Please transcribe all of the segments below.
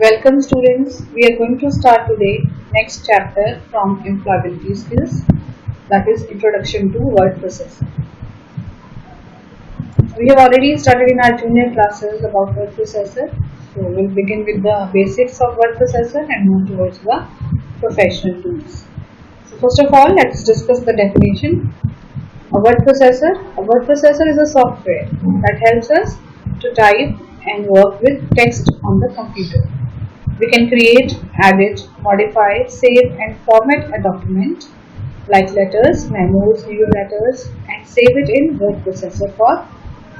Welcome students, we are going to start today next chapter from employability skills, that is introduction to word processing. We have already started in our junior classes about word processor, so we'll begin with the basics of word processor and move towards the professional tools. So first of all, let's discuss the definition. A word processor is a software that helps us to type and work with text on the computer. We can create, edit, modify, save and format a document like letters, memos, newsletters and save it in word processor for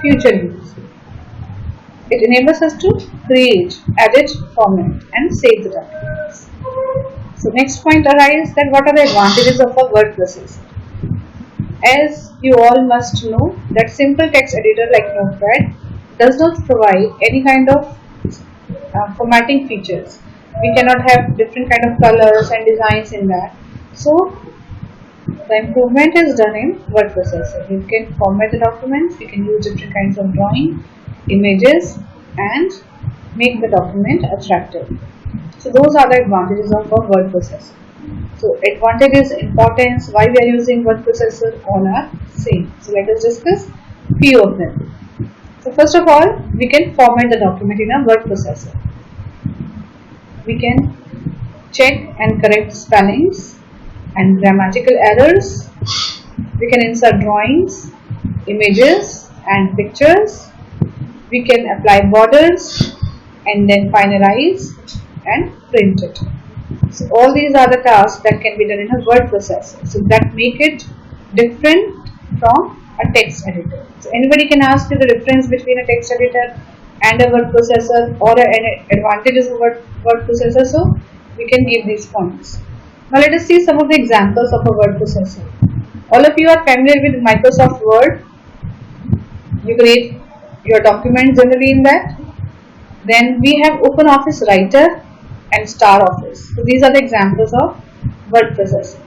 future use. It enables us to create, edit, format and save the documents. So next point arises that what are the advantages of a word processor? As you all must know that simple text editor like Notepad does not provide any kind of formatting features. We cannot have different kind of colors and designs in that. So the improvement is done in word processor. You can format the documents, you can use different kinds of drawing, images and make the document attractive. So those are the advantages of a word processor. So advantages, importance, why we are using word processor, all are same. So let us discuss few of them. So first of all, we can format the document in a word processor. We can check and correct spellings and grammatical errors. We can insert drawings, images and pictures. We can apply borders and then finalize and print it. So all these are the tasks that can be done in a word processor. So that make it different from a text editor. So anybody can ask you the difference between a text editor and a word processor or an advantages of word processor. So we can give these points. Now let us see some of the examples of a word processor. All of you are familiar with Microsoft Word. You create your documents generally in that. Then we have OpenOffice Writer and StarOffice. So these are the examples of word processing.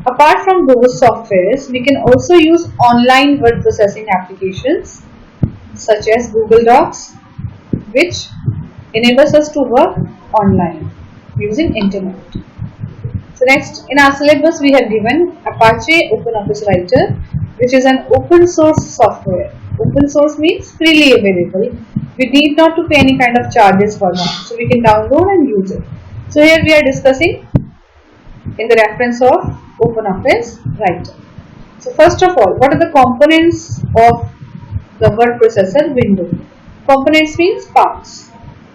Apart from those softwares, we can also use online word processing applications such as Google Docs, which enables us to work online using internet. So next, in our syllabus we have given Apache OpenOffice Writer, which is an open source software. Open source means freely available. We need not to pay any kind of charges for that. So we can download and use it. So here we are discussing in the reference of OpenOffice Writer. So first of all, what are the components of the word processor window? Components means parts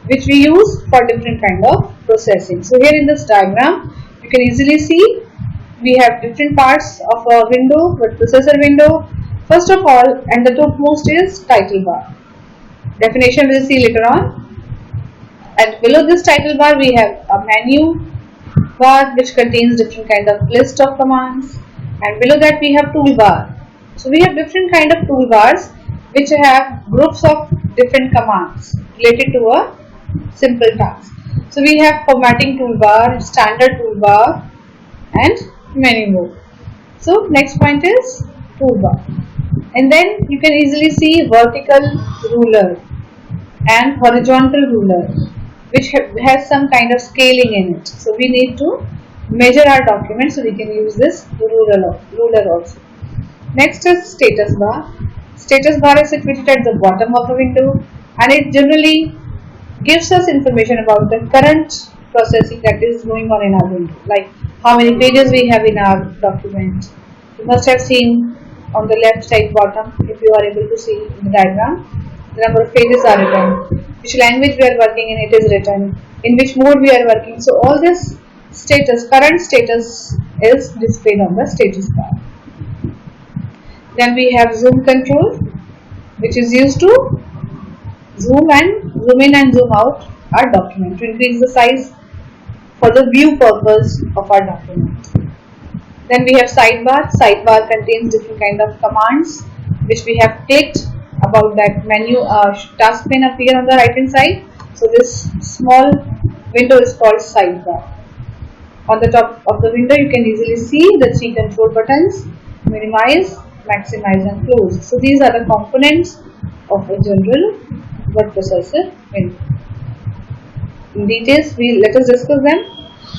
which we use for different kind of processing. So here in this diagram, you can easily see we have different parts of a window, word processor window. First of all, and the topmost is title bar. Definition we will see later on. And below this title bar we have a menu bar which contains different kind of list of commands, and below that we have toolbar. So we have different kind of toolbars which have groups of different commands related to a simple task. So we have formatting toolbar, standard toolbar and many more. So next point is toolbar. And then you can easily see vertical ruler and horizontal ruler, which has some kind of scaling in it. So we need to measure our document, so we can use this ruler also. Next is status bar. Status bar is situated at the bottom of the window and it generally gives us information about the current processing that is going on in our window, like how many pages we have in our document. You must have seen on the left side bottom, if you are able to see in the diagram, the number of pages are written, which language we are working in it is written, in which mode we are working. So all this status, current status is displayed on the status bar. Then we have zoom control, which is used to zoom in and zoom out our document to increase the size for the view purpose of our document. Then we have sidebar. Sidebar contains different kind of commands which we have clicked. About that menu task pane appear on the right hand side. So this small window is called sidebar. On the top of the window you can easily see the three control buttons: minimize, maximize and close. So these are the components of a general word processor window. In details, let us discuss them.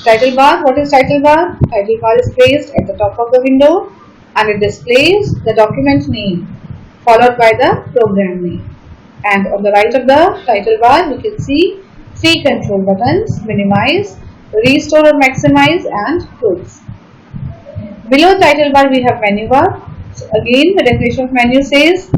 Title bar. What is title bar? Title bar is placed at the top of the window and it displays the document name followed by the program name. And on the right of the title bar, we can see three control buttons: minimize, restore or maximize, and close. Below title bar, we have menu bar. So again, the definition of menu says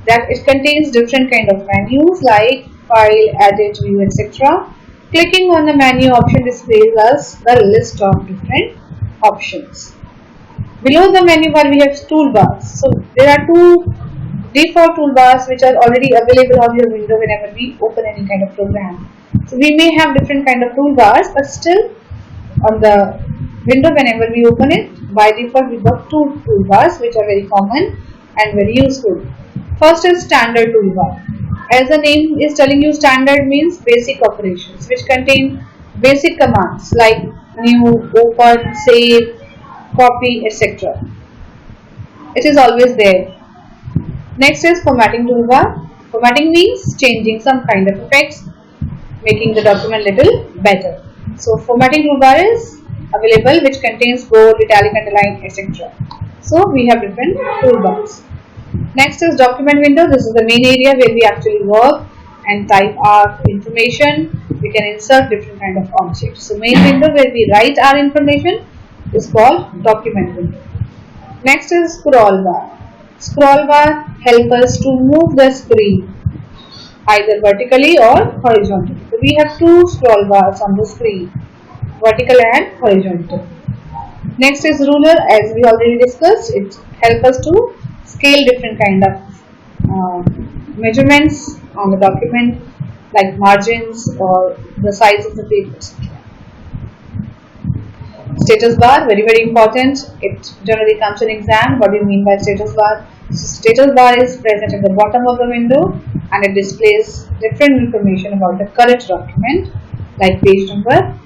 that it contains different kind of menus like file, edit, view, etc. Clicking on the menu option displays us the list of different options. Below the menu bar we have toolbars. So there are two default toolbars which are already available on your window whenever we open any kind of program. So we may have different kind of toolbars, but still on the window whenever we open it, by default we got two toolbars which are very common and very useful. First is standard toolbar. As the name is telling you, standard means basic operations which contain basic commands like new, open, save, copy, etc. It is always there. Next is formatting toolbar. Formatting means changing some kind of text, making the document little better. So formatting toolbar is available which contains bold, italic, underline, etc. So we have different toolbars. Next is document window. This is the main area where we actually work and type our information. We can insert different kind of objects. So main window where we write our information is called document window. Next is scroll bar. Scroll bar help us to move the screen either vertically or horizontally. So we have two scroll bars on the screen, vertical and horizontal. Next is ruler. As we already discussed, it helps us to scale different kind of measurements on the document like margins or the size of the pages. Status bar, very important. It generally comes in exam. What do you mean by status bar? So status bar is present at the bottom of the window and it displays different information about the current document like page number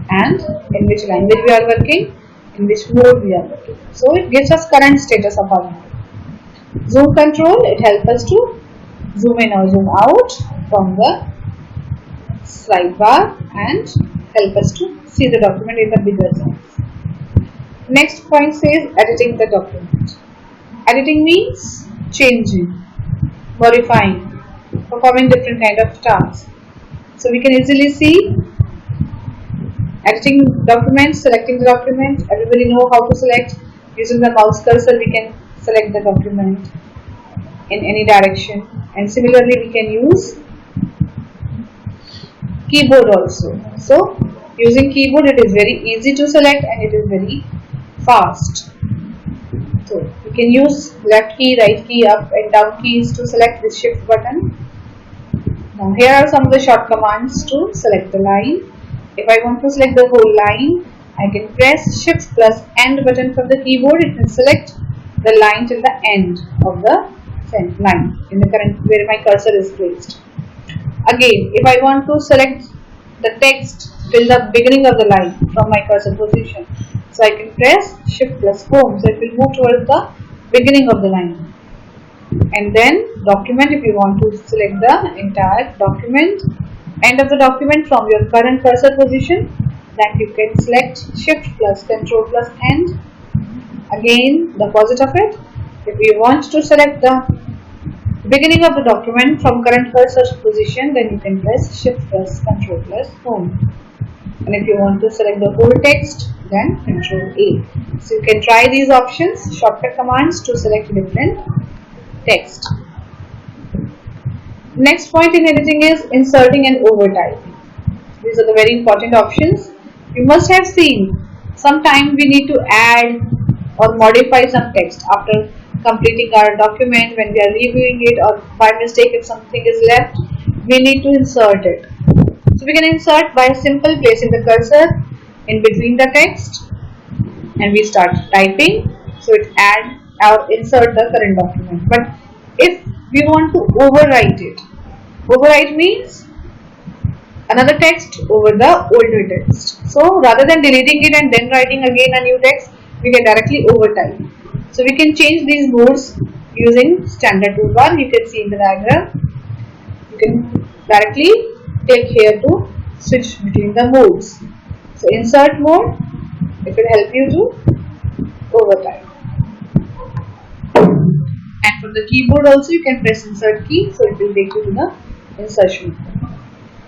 and in which language we are working, in which mode we are working. So it gives us current status of our window. Zoom control, it helps us to zoom in or zoom out from the slide bar and help us to see the document in the bigger size. Next point says editing the document. Editing means changing, modifying, performing different kind of tasks. So we can easily see editing documents, selecting the document. Everybody know how to select. Using the mouse cursor we can select the document in any direction, and similarly we can use keyboard also. So using keyboard it is very easy to select and it is very fast. So you can use left key, right key, up and down keys to select this shift button. Now here are some of the short commands to select the line. If I want to select the whole line, I can press shift plus end button from the keyboard. It will select the line till the end of the line in the current where my cursor is placed. Again, if I want to select the text till the beginning of the line from my cursor position, so I can press shift plus home, so it will move towards the beginning of the line. And then document, if you want to select the entire document, end of the document from your current cursor position, then you can select shift plus control plus end. Again the opposite of it, if you want to select the beginning of the document from current cursor position, then you can press shift plus control plus home. And if you want to select the whole text, then control A. So you can try these options, shortcut commands to select different text. Next point in editing is inserting and overtyping. These are the very important options. You must have seen sometimes we need to add or modify some text after completing our document. When we are reviewing it or by mistake if something is left, we need to insert it. So we can insert by simple placing the cursor in between the text and we start typing. So it add or insert the current document. But if we want to overwrite it, overwrite means another text over the older text. So rather than deleting it and then writing again a new text, we can directly overtype. So we can change these modes using standard toolbar. You can see in the diagram. You can directly click here to switch between the modes. So insert mode, it will help you to overtime. And from the keyboard also you can press insert key, so it will take you to the insertion.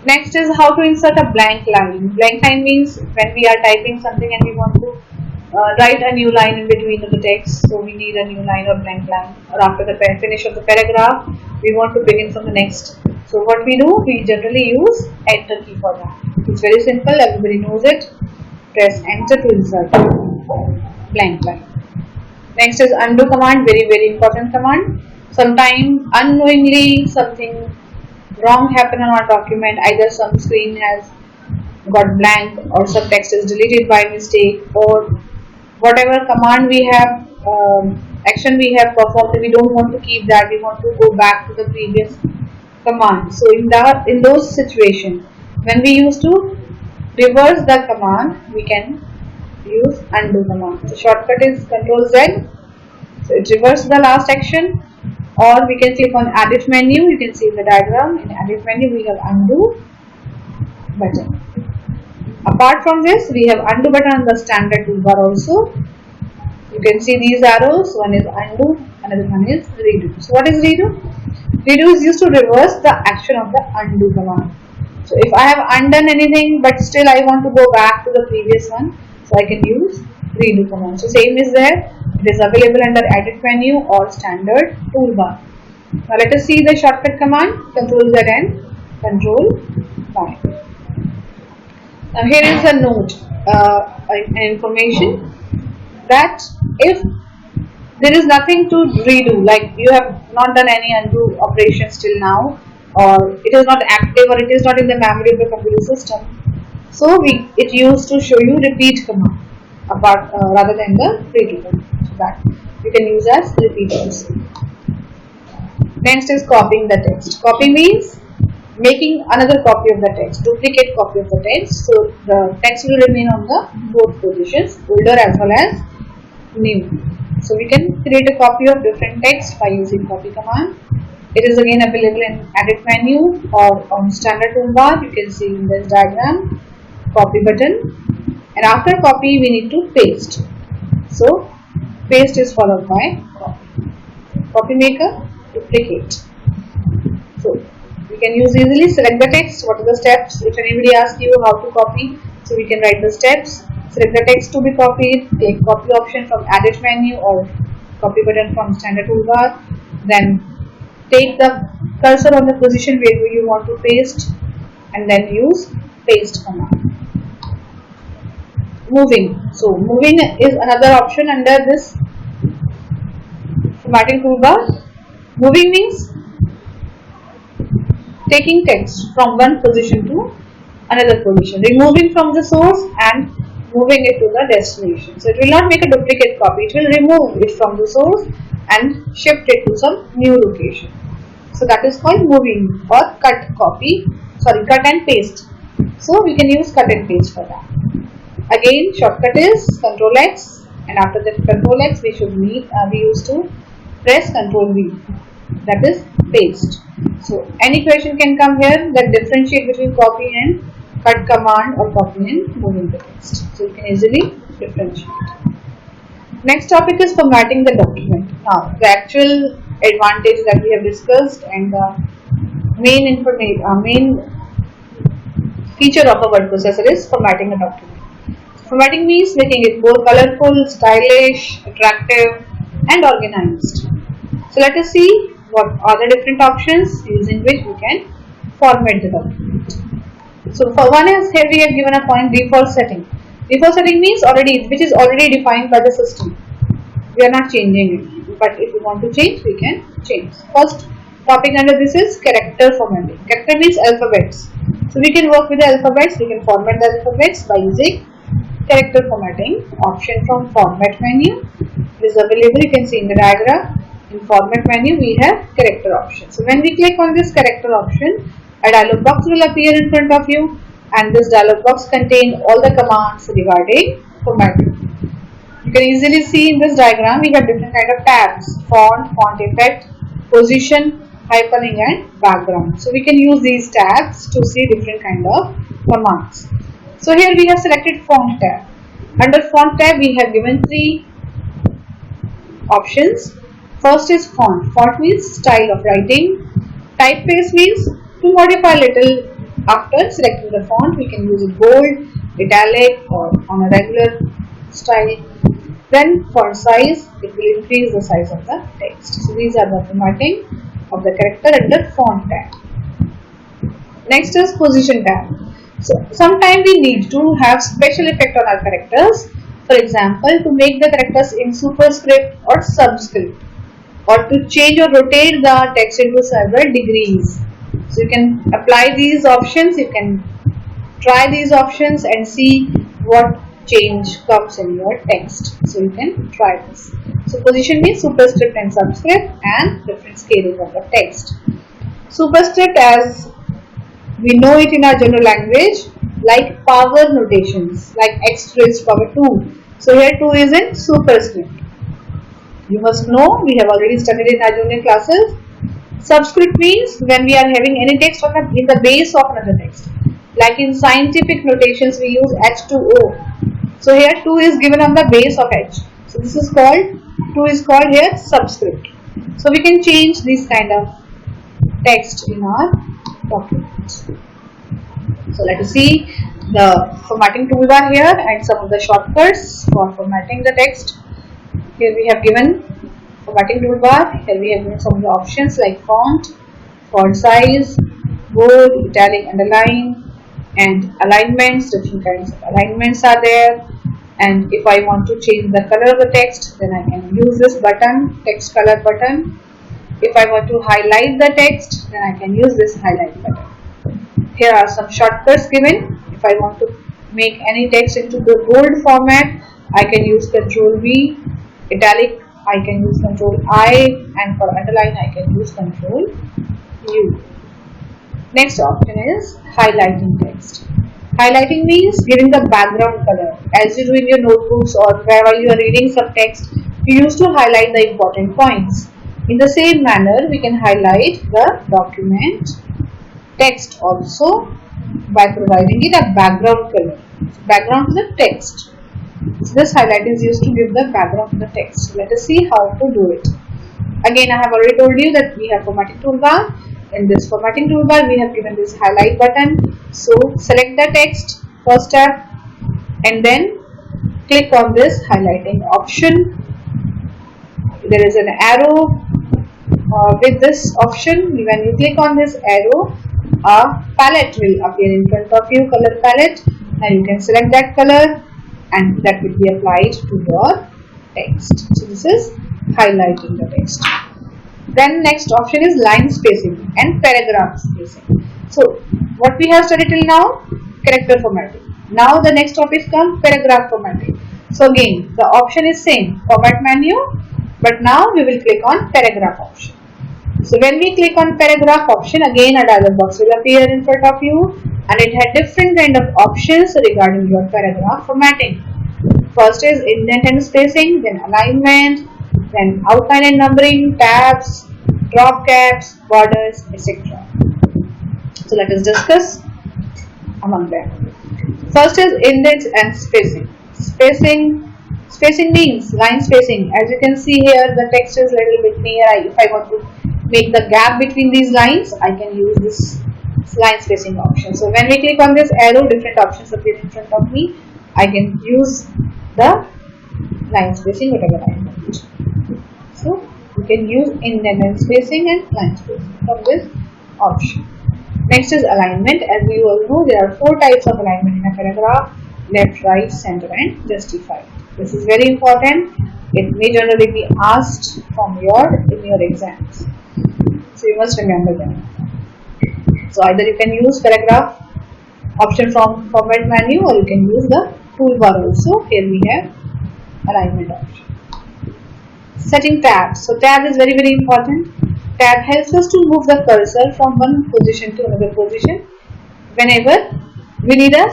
Next is how to insert a blank line. Blank line means when we are typing something and we want to write a new line in between of the text. So we need a new line or blank line, or after the finish of the paragraph we want to begin from the next. So what we do, we generally use enter key for that. It's very simple, everybody knows it. Press enter to insert blank line. Next is undo command, very important command. Sometimes unknowingly something wrong happen on our document, either some screen has got blank or some text is deleted by mistake, or whatever command we have, action we have performed, we don't want to keep that, we want to go back to the previous command. So in those situations, when we used to reverse the command, we can use undo command. The shortcut is Ctrl Z. So it reverses the last action, or we can click on edit menu. You can see the diagram. In edit menu we have undo button. Apart from this, we have undo button on the standard toolbar also. You can see these arrows. One is undo, another one is redo. So what is redo? Redo is used to reverse the action of the undo command. So if I have undone anything but still I want to go back to the previous one, so I can use redo command. So same is there. It is available under edit menu or standard toolbar. Now let us see the shortcut command. Ctrl Z and Ctrl Y. Now here is a note, an information that if there is nothing to redo, like you have not done any undo operations till now, or it is not active, or it is not in the memory of the computer system, so it used to show you repeat command apart rather than the redo command. So that you can use as repeat also. Next is copying the text. Copy means making another copy of the text, duplicate copy of the text. So the text will remain on the both positions, older as well as new. So we can create a copy of different text by using copy command. It is again available in edit menu or on standard toolbar. You can see in this diagram, copy button, and after copy we need to paste. So paste is followed by copy. Copy maker, duplicate. So we can use easily, select the text, what are the steps. If anybody asks you how to copy, so we can write the steps. Select the text to be copied, take copy option from edit menu or copy button from standard toolbar, then take the cursor on the position where you want to paste and then use paste command. Moving. So moving is another option under this formatting toolbar. Moving means taking text from one position to another position, removing from the source and moving it to the destination. So it will not make a duplicate copy, it will remove it from the source and shift it to some new location. So that is called moving or cut and paste. So we can use cut and paste for that. Again, shortcut is Ctrl X, and after that Ctrl X we used to press Ctrl V, that is paste. So any question can come here that differentiate between copy and cut command or copy and moving the text. So you can easily differentiate. Next topic is formatting the document. Now the actual advantage that we have discussed and the main feature of a word processor is formatting a document. Formatting means making it more colorful, stylish, attractive and organized. So let us see what are the different options using which we can format the document. So for one is, here we have given a point default setting. Default setting means which is already defined by the system. We are not changing it, but if we want to change, we can change. First topic under this is character formatting. Character means alphabets. So we can work with the alphabets. We can format the alphabets by using character formatting option from format menu. It is available. You can see in the diagram. In format menu, we have character option. So when we click on this character option, a dialog box will appear in front of you, and this dialog box contains all the commands regarding formatting. You can easily see in this diagram we have different kind of tabs: font, font effect, position, hyperlink and background. So we can use these tabs to see different kind of commands. So here we have selected font tab. Under font tab we have given three options. First is font. Font means style of writing. Typeface means to modify little after selecting the font. We can use it bold, italic or on a regular style. Then font size, it will increase the size of the text. So these are the formatting of the character under font tab. Next is position tab. So sometimes we need to have special effect on our characters. For example, to make the characters in superscript or subscript, or to change or rotate the text into several degrees. So you can apply these options, you can try these options and see what change comes in your text. So you can try this. So position means superscript and subscript and different scaling of the text. Superscript, as we know it in our general language, like power notations, like x raised power 2. So here 2 is in superscript. You must know, we have already studied in our junior classes. Subscript means when we are having any text in the base of another text. Like in scientific notations we use H2O. So here 2 is given on the base of H. So this is called, 2 is called here subscript. So we can change this kind of text in our document. So let us see the formatting toolbar here and some of the shortcuts for formatting the text. Here we have given formatting toolbar. Here we have given some of the options like font, font size, bold, italic, underline, and alignments. Different kinds of alignments are there. And if I want to change the color of the text, then I can use this button, text color button. If I want to highlight the text, then I can use this highlight button. Here are some shortcuts given. If I want to make any text into the bold format, I can use Ctrl V. Italic, I can use Ctrl I, and for underline I can use Ctrl U. Next option is highlighting text. Highlighting means giving the background color. As you do in your notebooks or while you are reading some text, you used to highlight the important points. In the same manner, we can highlight the document text also by providing it a background color. Background to the text. So this highlight is used to give the background to the text. So let us see how to do it. Again, I have already told you that we have formatting toolbar. In this formatting toolbar, we have given this highlight button. So select the text, first tab, and then click on this highlighting option. There is an arrow with this option. When you click on this arrow, a palette will appear in front of you, color palette, and you can select that color and that will be applied to your text. So this is highlighting the text. Then next option is line spacing and paragraph spacing. So what we have studied till now, character formatting. Now the next topic comes paragraph formatting. So again the option is same, format menu, but now we will click on paragraph option. So when we click on paragraph option, again a dialog box will appear in front of you and it had different kind of options regarding your paragraph formatting. First is indent and spacing, then alignment, then outline and numbering, tabs, drop caps, borders, etc. So let us discuss among them. First is indent and spacing. Spacing means line spacing. As you can see here, the text is a little bit near. If I want to make the gap between these lines, I can use this line spacing option. So when we click on this arrow, different options appear in front of me. I can use the line spacing, whatever I want. So you can use indent and spacing and line spacing from this option. Next is alignment. As we all know, there are 4 types of alignment in a paragraph: left, right, center, and justified. This is very important. It may generally be asked from in your exams. So you must remember them. So either you can use paragraph option from format menu, or you can use the toolbar also. Here we have alignment option. Setting tabs. So tab is very important. Tab helps us to move the cursor from one position to another position whenever we need a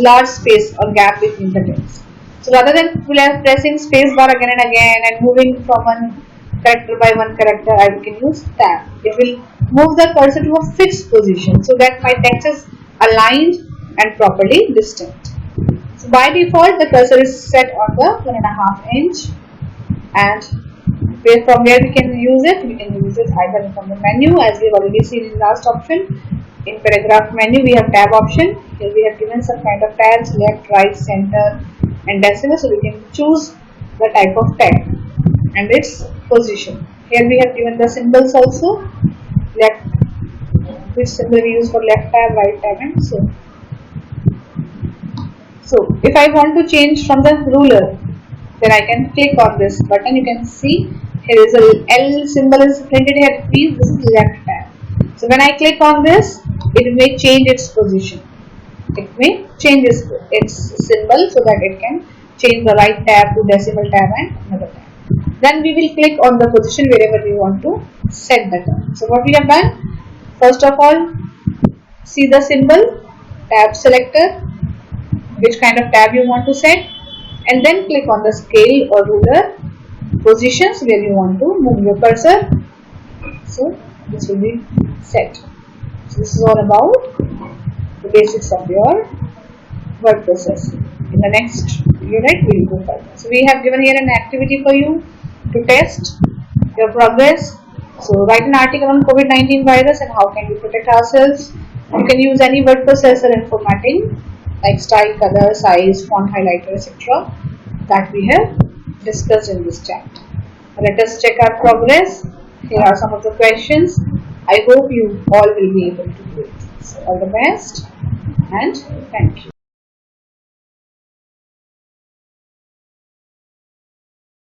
large space or gap between the text. So rather than pressing space bar again and again and moving from one character by one character, I can use tab. It will move the cursor to a fixed position so that my text is aligned and properly distinct. So by default, the cursor is set on the 1.5 inch, and from where we can use it? We can use it either from the menu, as we've already seen in last option. In paragraph menu, we have tab option. Here we have given some kind of tabs: left, right, center, and decimal. So we can choose the type of tab and its position. Here we have given the symbols also. Left, which symbol we use for left tab, right tab, and so. So if I want to change from the ruler, then I can click on this button. You can see here is a L symbol is printed here. Please, this is left tab. So when I click on this, it may change its position. It may change its symbol so that it can change the right tab to decimal tab and another tab. Then we will click on the position wherever we want to set the tab. So what we have done, first of all, see the symbol, tab selector, which kind of tab you want to set, and then click on the scale or ruler positions where you want to move your cursor. So this will be set. So this is all about the basics of your word processing. In the next unit we will go further. So we have given here an activity for you to test your progress. So write an article on COVID-19 virus and how can we protect ourselves. You can use any word processor and formatting like style, color, size, font, highlighter, etc. that we have discussed in this chapter. Let us check our progress. Here are some of the questions. I hope you all will be able to do it. So all the best and thank you.